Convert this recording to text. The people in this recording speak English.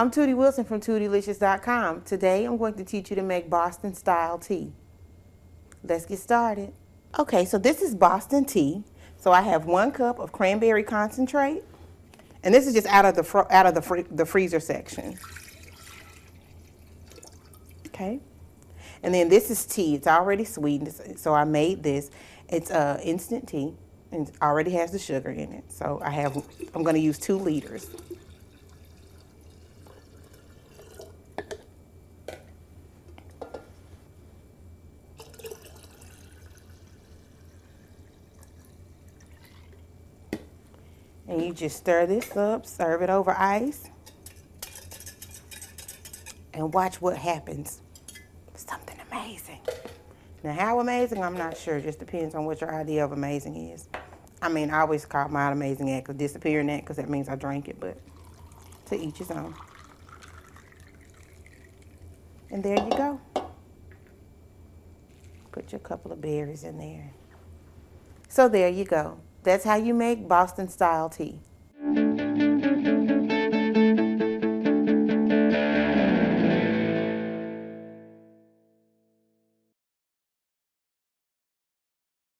I'm Tootie Wilson from TootieLicious.com. Today I'm going to teach you to make Boston style tea. Let's get started. Okay, so this is Boston tea. So I have 1 cup of cranberry concentrate, and this is just out of the freezer section. Okay, and then this is tea. It's already sweetened, so I made this. It's instant tea, and it already has the sugar in it. So I'm going to use 2 liters. And you just stir this up, serve it over ice, and watch what happens. Something amazing. Now, how amazing, I'm not sure. Just depends on what your idea of amazing is. I mean, I always call mine amazing act of disappearing act because that means I drank it, but to each his own. And there you go. Put your couple of berries in there. So there you go. That's how you make Boston style tea.